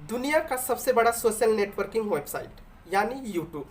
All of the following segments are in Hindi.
दुनिया का सबसे बड़ा सोशल नेटवर्किंग वेबसाइट यानी यूट्यूब।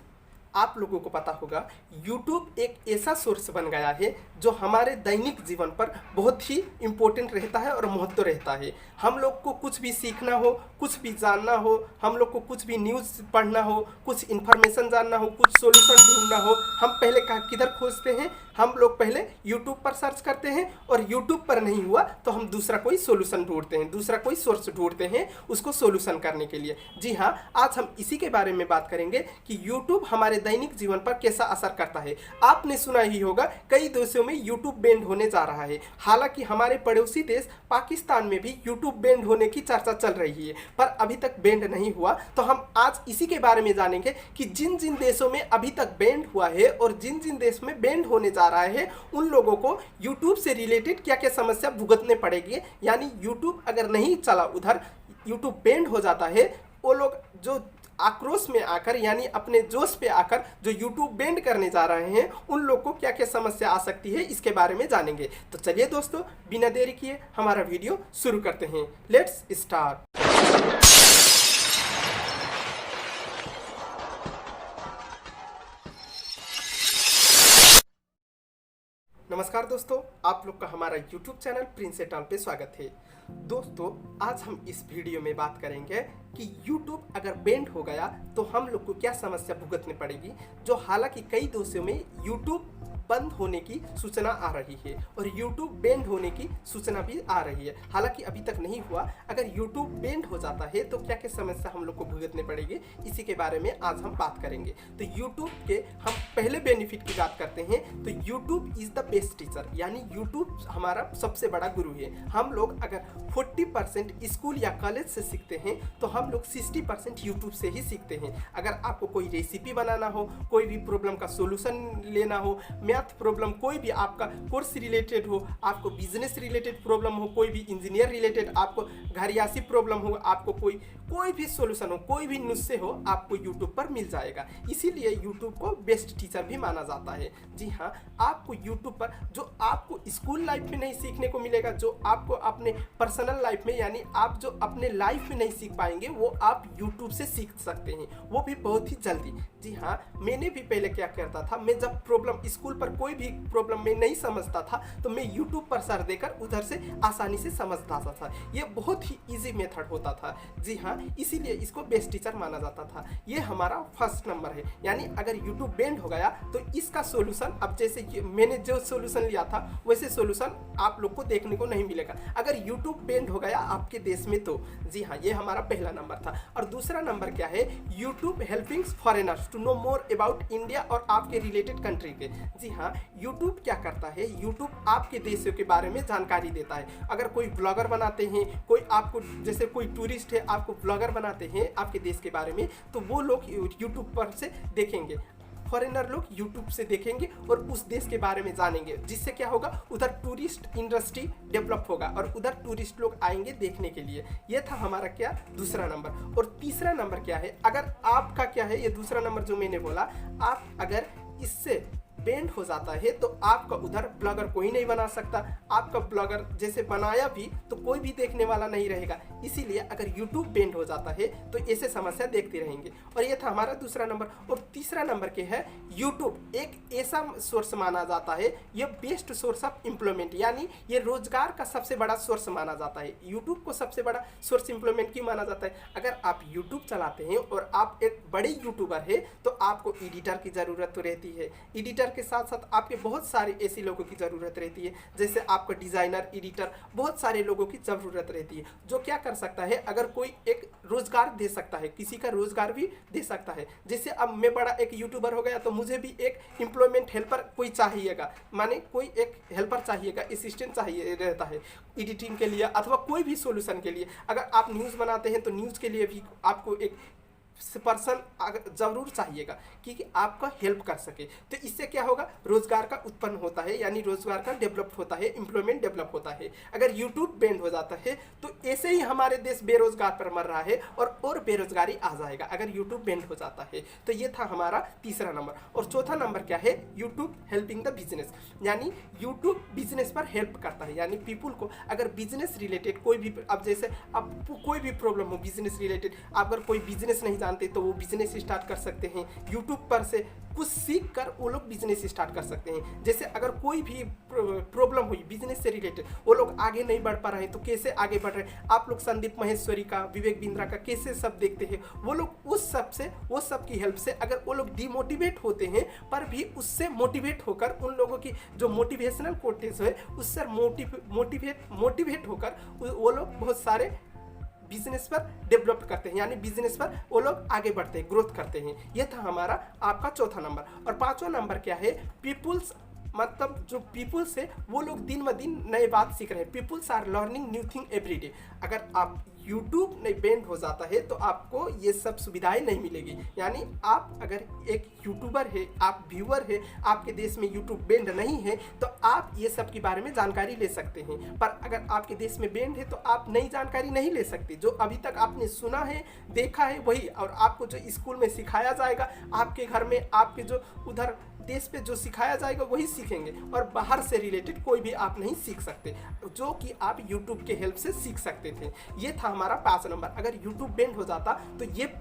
आप लोगों को पता होगा यूट्यूब एक ऐसा सोर्स बन गया है जो हमारे दैनिक जीवन पर बहुत ही इम्पोर्टेंट रहता है और महत्व रहता है। हम लोग को कुछ भी सीखना हो, कुछ भी जानना हो, हम लोग को कुछ भी न्यूज़ पढ़ना हो, कुछ इन्फॉर्मेशन जानना हो, कुछ सॉल्यूशन ढूंढना हो, हम पहले किधर खोजते हैं? हम लोग पहले यूट्यूब पर सर्च करते हैं और यूट्यूब पर नहीं हुआ तो हम दूसरा कोई सोल्यूशन ढूंढते हैं, दूसरा कोई सोर्स ढूंढते हैं उसको सोल्यूशन करने के लिए। जी हाँ, आज हम इसी के बारे में बात करेंगे कि यूट्यूब हमारे दैनिक जीवन पर कैसा असर करता है। आपने सुना ही होगा कई देशों में यूट्यूब बैन होने जा रहा है। हालांकि हमारे पड़ोसी देश पाकिस्तान में भी यूट्यूब बैन होने की चर्चा चल रही है, पर अभी तक बैन नहीं हुआ। तो हम आज इसी के बारे में जानेंगे कि जिन जिन देशों में अभी तक बैन हुआ है और जिन जिन देश में बैन होने जा रहा है उन लोगों को यूट्यूब से रिलेटेड क्या क्या समस्या भुगतने पड़ेगी। यानी यूट्यूब अगर नहीं चला, उधर यूट्यूब बैन हो जाता है, वो लोग जो आक्रोश में आकर यानी अपने जोश पे आकर जो यूट्यूब बैंड करने जा रहे हैं उन लोग को क्या क्या समस्या आ सकती है इसके बारे में जानेंगे। तो चलिए दोस्तों, बिना देरी किए हमारा वीडियो शुरू करते हैं। Let's start. नमस्कार दोस्तों, आप लोग का हमारा YouTube चैनल प्रिंस एटॉल पे स्वागत है। दोस्तों, आज हम इस वीडियो में बात करेंगे कि YouTube अगर बैंड हो गया तो हम लोग को क्या समस्या भुगतनी पड़ेगी। जो हालांकि कई देशों में YouTube बंद होने की सूचना आ रही है और YouTube बैंड होने की सूचना भी आ रही है, हालांकि अभी तक नहीं हुआ। अगर YouTube बैंड हो जाता है तो क्या क्या समस्या हम लोग को भुगतनी पड़ेगी, इसी के बारे में आज हम बात करेंगे। तो YouTube के हम पहले बेनिफिट की बात करते हैं तो YouTube is the best teacher, यानी YouTube हमारा सबसे बड़ा गुरु है। हम लोग अगर 40% स्कूल या कॉलेज से सीखते हैं तो हम लोग 60% यूट्यूब से ही सीखते हैं। अगर आपको कोई रेसिपी बनाना हो, कोई भी प्रॉब्लम का सोल्यूशन लेना हो, मैथ प्रॉब्लम, कोई भी आपका कोर्स रिलेटेड हो, आपको बिजनेस रिलेटेड प्रॉब्लम हो, कोई भी इंजीनियर रिलेटेड, आपको घरियासी प्रॉब्लम हो, आपको कोई भी सोल्यूशन हो, कोई भी नुस्खे हो, आपको यूट्यूब पर मिल जाएगा। इसीलिए यूट्यूब को बेस्ट टीचर भी माना जाता है। जी हाँ, आपको यूट्यूब पर जो आपको स्कूल लाइफ में नहीं सीखने को मिलेगा, जो आपको अपने पर्सनल लाइफ में यानी आप जो अपने लाइफ में नहीं सीख पाएंगे वो आप यूट्यूब से सीख सकते हैं, वो भी बहुत ही जल्दी। जी हाँ, मैंने भी पहले क्या करता था, मैं जब प्रॉब्लम स्कूल पर कोई भी प्रॉब्लम मैं नहीं समझता था तो मैं यूट्यूब पर सर्च देकर उधर से आसानी से समझता था। ये बहुत ही इजी मेथड होता था। जी हाँ, इसीलिए इसको बेस्ट टीचर माना जाता था। ये हमारा फर्स्ट नंबर है। यानी अगर यूट्यूब बैंड हो गया तो इसका सोल्यूशन, अब जैसे मैंने जो सोल्यूशन लिया था वैसे सोल्यूशन आप लोग को देखने को नहीं मिलेगा अगर यूट्यूब बैंड हो गया आपके देश में तो। जी हाँ, ये हमारा पहला नंबर था। और दूसरा नंबर क्या है, YouTube helping foreigners to know more about India और आपके रिलेटेड कंट्री के। जी हाँ, यूट्यूब क्या करता है, यूट्यूब आपके देशों के बारे में जानकारी देता है। अगर कोई ब्लॉगर बनाते हैं, कोई आपको जैसे कोई टूरिस्ट है आपको ब्लॉगर बनाते हैं आपके देश के बारे में, तो वो लोग यूट्यूब पर से देखेंगे, फॉरेनर लोग यूट्यूब से देखेंगे और उस देश के बारे में जानेंगे, जिससे क्या होगा, उधर टूरिस्ट इंडस्ट्री डेवलप होगा और उधर टूरिस्ट लोग आएंगे देखने के लिए। ये था हमारा क्या, दूसरा नंबर। और तीसरा नंबर क्या है, अगर आपका क्या है, ये दूसरा नंबर जो मैंने बोला, आप अगर इससे बैंड हो जाता है तो आपका उधर ब्लॉगर कोई नहीं बना सकता। आपका ब्लॉगर जैसे बनाया भी तो कोई भी देखने वाला नहीं रहेगा। इसीलिए अगर यूट्यूब बैंड हो जाता है तो ऐसे समस्या देखते रहेंगे। और ये था हमारा दूसरा नंबर। और तीसरा नंबर के है, यूट्यूब एक ऐसा सोर्स माना जाता है, ये बेस्ट सोर्स ऑफ एम्प्लॉयमेंट, यानी ये रोजगार का सबसे बड़ा सोर्स माना जाता है। यूट्यूब को सबसे बड़ा सोर्स एम्प्लॉयमेंट क्यों माना जाता है, अगर आप यूट्यूब चलाते हैं और आप एक बड़े यूट्यूबर है तो आपको एडिटर की ज़रूरत तो रहती है। एडिटर के साथ साथ आपके बहुत सारे ऐसे लोगों की ज़रूरत रहती है, जैसे आपका डिज़ाइनर, एडिटर, बहुत सारे लोगों की ज़रूरत रहती है। जो क्या कर सकता है, अगर कोई एक रोज़गार दे सकता है, किसी का रोज़गार भी दे सकता है। जैसे अब मैं बड़ा एक यूट्यूबर हो गया तो मुझे भी एक एम्प्लॉयमेंट हेल्पर कोई चाहिएगा, माने कोई एक हेल्पर चाहिएगा, असिस्टेंट चाहिए रहता है एडिटिंग के लिए अथवा कोई भी सोल्यूशन के लिए। अगर आप न्यूज़ बनाते हैं तो न्यूज़ के लिए भी आपको एक पर्सन जरूर चाहिएगा कि आपका हेल्प कर सके। तो इससे क्या होगा, रोजगार का उत्पन्न होता है, यानी रोजगार का डेवलप होता है, एम्प्लॉयमेंट डेवलप होता है। अगर यूट्यूब बैंड हो जाता है तो ऐसे ही हमारे देश बेरोजगार पर मर रहा है और बेरोजगारी आ जाएगा अगर यूट्यूब बैंड हो जाता है। तो ये था हमारा तीसरा नंबर। और चौथा नंबर क्या है, यूट्यूब हेल्पिंग द बिजनेस, यानी यूट्यूब बिजनेस पर हेल्प करता है। यानी पीपुल को अगर बिजनेस रिलेटेड कोई भी, अब जैसे आपको कोई भी प्रॉब्लम हो बिजनेस रिलेटेड, अगर कोई बिजनेस नहीं जानते तो वो बिजनेस स्टार्ट कर सकते हैं यूट्यूब पर से कुछ सीख कर वो लोग बिजनेस स्टार्ट कर सकते हैं। जैसे अगर कोई भी प्रॉब्लम हुई बिजनेस से रिलेटेड, वो लोग आगे नहीं बढ़ पा रहे हैं तो कैसे आगे बढ़ रहे हैं, आप लोग संदीप महेश्वरी का, विवेक बिंद्रा का कैसे सब देखते हैं, वो लोग उस सब की हेल्प से अगर वो लोग डिमोटिवेट होते हैं पर भी उससे मोटिवेट होकर, उन लोगों की जो मोटिवेशनल कोटेज है उससे मोटिवेट होकर वो लोग बहुत सारे बिजनेस पर डेवलप करते हैं, यानी बिजनेस पर वो लोग आगे बढ़ते हैं, ग्रोथ करते हैं। यह था हमारा आपका चौथा नंबर। और पांचवा नंबर क्या है, पीपुल्स, मतलब जो पीपुल्स है वो लोग दिन ब दिन नए बात सीख रहे हैं। Peoples are learning new thing every day. अगर आप यूट्यूब नहीं बैंड हो जाता है तो आपको ये सब सुविधाएं नहीं मिलेगी। यानी आप अगर एक यूट्यूबर है, आप व्यूअर है, आपके देश में यूट्यूब बैंड नहीं है तो आप ये सब के बारे में जानकारी ले सकते हैं। पर अगर आपके देश में बैंड है तो आप नई जानकारी नहीं ले सकते। जो अभी तक आपने सुना है, देखा है वही, और आपको जो स्कूल में सिखाया जाएगा, आपके घर में आपके जो उधर देश पे जो सिखाया जाएगा वही सीखेंगे, और बाहर से रिलेटेड कोई भी आप नहीं सीख सकते, जो कि आप YouTube के हेल्प से सीख सकते थे। ये था हमारा 5 नंबर। अगर YouTube बैंड हो जाता तो ये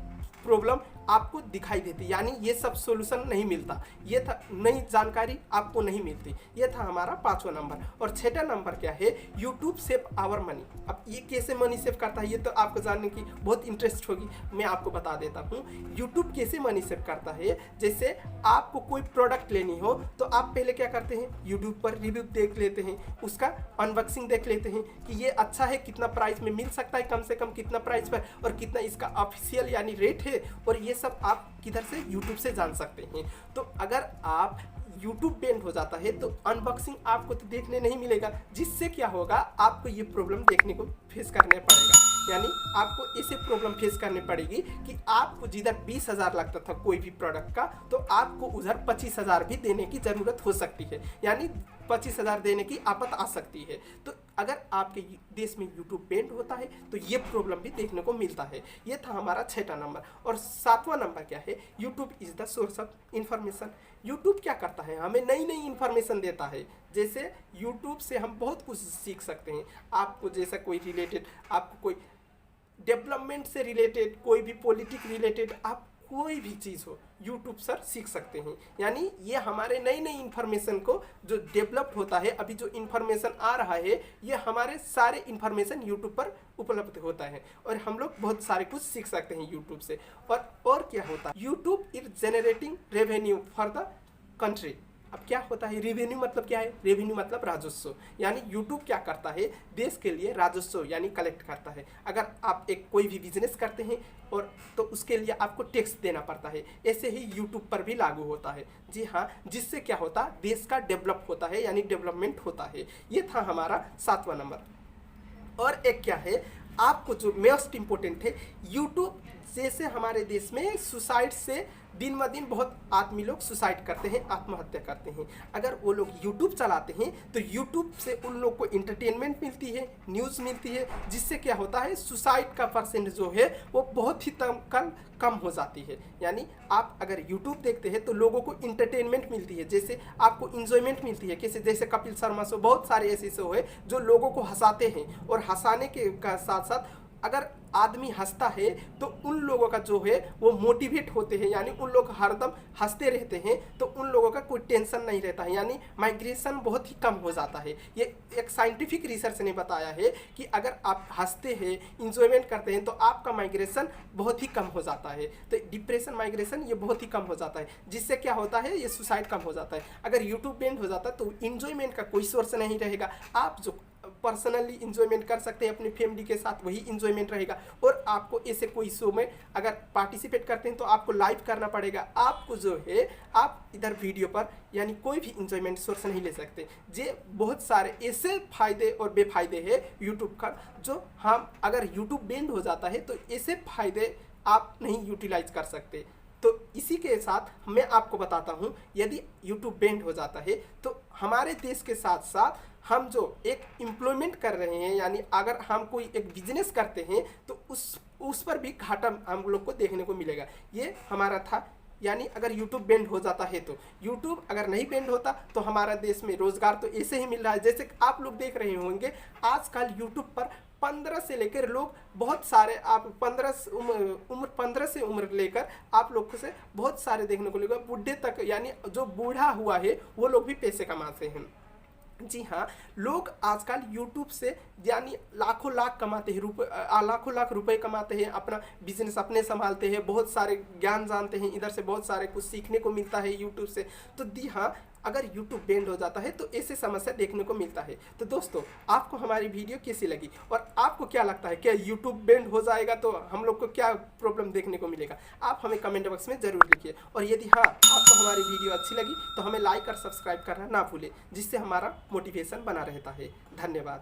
प्रॉब्लम आपको दिखाई देती, यानी ये सब सॉल्यूशन नहीं मिलता, ये था नई जानकारी आपको नहीं मिलती। ये था हमारा 5वां नंबर। और 6वां नंबर क्या है, यूट्यूब सेव आवर मनी। अब ये कैसे मनी सेव करता है, ये तो आपको जानने की बहुत इंटरेस्ट होगी, मैं आपको बता देता हूँ यूट्यूब कैसे मनी सेव करता है। जैसे आपको कोई प्रोडक्ट लेनी हो तो आप पहले क्या करते हैं, यूट्यूब पर रिव्यू देख लेते हैं, उसका अनबॉक्सिंग देख लेते हैं कि ये अच्छा है, कितना प्राइस में मिल सकता है, कम से कम कितना प्राइस पर, और कितना इसका ऑफिशियल यानी रेट है, और ये सब आप किधर से, यूट्यूब से जान सकते हैं। तो अगर आप यूट्यूब बैंड हो जाता है तो अनबॉक्सिंग आपको तो देखने नहीं मिलेगा, जिससे क्या होगा, आपको ये प्रॉब्लम देखने को फेस करने पड़ेगा। यानी आपको ऐसे प्रॉब्लम फेस करनी पड़ेगी कि आपको जिधर 20,000 लगता था कोई भी प्रोडक्ट का, तो आपको उधर 25,000 भी देने की ज़रूरत हो सकती है, यानी 25,000 देने की आफत आ सकती है। तो अगर आपके देश में यूट्यूब बैंड होता है तो ये प्रॉब्लम भी देखने को मिलता है। ये था हमारा 6वां नंबर। और 7वां नंबर क्या है, YouTube is the source of information. YouTube क्या करता है, हमें नई नई इन्फॉर्मेशन देता है। जैसे यूट्यूब से हम बहुत कुछ सीख सकते हैं। आपको जैसा कोई रिलेटेड, आपको कोई डेवलपमेंट से रिलेटेड, कोई भी पॉलिटिक रिलेटेड, आप कोई भी चीज़ हो यूट्यूब सर सीख सकते हैं। यानी ये हमारे नई नई इन्फॉर्मेशन को जो डेवलप होता है, अभी जो इन्फॉर्मेशन आ रहा है, ये हमारे सारे इन्फॉर्मेशन यूट्यूब पर उपलब्ध होता है, और हम लोग बहुत सारे कुछ सीख सकते हैं यूट्यूब से। और क्या होता है, YouTube is generating revenue for the country. अब क्या होता है, रेवेन्यू मतलब क्या है, रेवेन्यू मतलब राजस्व। यानी यूट्यूब क्या करता है, देश के लिए राजस्व यानी कलेक्ट करता है। अगर आप एक कोई भी बिजनेस करते हैं और तो उसके लिए आपको टैक्स देना पड़ता है, ऐसे ही यूट्यूब पर भी लागू होता है। जी हाँ, जिससे क्या होता है, देश का डेवलप होता है, यानी डेवलपमेंट होता है। ये था हमारा 7वां नंबर। और एक क्या है, आपको जो मोस्ट इम्पोर्टेंट है, यूट्यूब जैसे हमारे देश में सुसाइड से दिन ब दिन बहुत आदमी लोग सुसाइड करते हैं, आत्महत्या करते हैं। अगर वो लोग यूट्यूब चलाते हैं तो यूट्यूब से उन लोग को इंटरटेनमेंट मिलती है, न्यूज़ मिलती है, जिससे क्या होता है, सुसाइड का परसेंट जो है वो बहुत ही कम हो जाती है। यानी आप अगर यूट्यूब देखते हैं तो लोगों को इंटरटेनमेंट मिलती है, जैसे आपको इंजॉयमेंट मिलती है। जैसे कपिल शर्मा शो, बहुत सारे ऐसे शो है जो लोगों को हंसाते हैं, और हंसाने के साथ साथ अगर आदमी हंसता है तो उन लोगों का जो है वो मोटिवेट होते हैं, यानी उन लोग हरदम हंसते रहते हैं, तो उन लोगों का कोई टेंशन नहीं रहता है, यानी माइग्रेशन बहुत ही कम हो जाता है। ये एक साइंटिफिक रिसर्च ने बताया है कि अगर आप हंसते हैं, इंजॉयमेंट करते हैं, तो आपका माइग्रेशन बहुत ही कम हो जाता है। तो डिप्रेशन, माइग्रेशन ये बहुत ही कम हो जाता है, जिससे क्या होता है, ये सुसाइड कम हो जाता है। अगर यूट्यूब बैंड हो जाता है तो इंजॉयमेंट का कोई सोर्स नहीं रहेगा। आप जो पर्सनली इंजॉयमेंट कर सकते हैं अपनी फैमिली के साथ, वही इंजॉयमेंट रहेगा। और आपको ऐसे कोई शो में अगर पार्टिसिपेट करते हैं तो आपको लाइव करना पड़ेगा। आपको जो है आप इधर वीडियो पर यानी कोई भी इंजॉयमेंट सोर्स नहीं ले सकते। जे बहुत सारे ऐसे फायदे और बेफायदे हैं यूट्यूब का, जो हम अगर यूट्यूब बैंड हो जाता है तो ऐसे फायदे आप नहीं यूटिलाइज कर सकते। तो इसी के साथ मैं आपको बताता हूँ, यदि यूट्यूब बैंड हो जाता है तो हमारे देश के साथ साथ हम जो एक एम्प्लॉयमेंट कर रहे हैं, यानी अगर हम कोई एक बिजनेस करते हैं तो उस पर भी घाटा हम लोग को देखने को मिलेगा। ये हमारा था, यानी अगर यूट्यूब बैंड हो जाता है तो। यूट्यूब अगर नहीं बैंड होता तो हमारा देश में रोजगार तो ऐसे ही मिल रहा है। जैसे आप लोग देख रहे होंगे आजकल यूट्यूब पर 15 से लेकर लोग बहुत सारे, आप 15 से उम्र लेकर आप लोग से बहुत सारे देखने को मिलेगा, बूढ़े तक, यानी जो बूढ़ा हुआ है वो लोग भी पैसे कमाते हैं। जी हाँ, लोग आजकल यूट्यूब से यानी लाखों लाख कमाते हैं, लाखों लाख रुपए कमाते हैं, अपना बिजनेस अपने संभालते हैं, बहुत सारे ज्ञान जानते हैं, इधर से बहुत सारे कुछ सीखने को मिलता है यूट्यूब से। तो जी हाँ, अगर यूट्यूब बैंड हो जाता है तो ऐसे समस्या देखने को मिलता है। तो दोस्तों, आपको हमारी वीडियो कैसी लगी और आपको क्या लगता है, क्या यूट्यूब बैंड हो जाएगा तो हम लोग को क्या प्रॉब्लम देखने को मिलेगा? आप हमें कमेंट बॉक्स में ज़रूर लिखिए। और यदि हाँ, आपको हमारी वीडियो अच्छी लगी तो हमें लाइक और सब्सक्राइब करना ना भूलें, जिससे हमारा मोटिवेशन बना रहता है। धन्यवाद।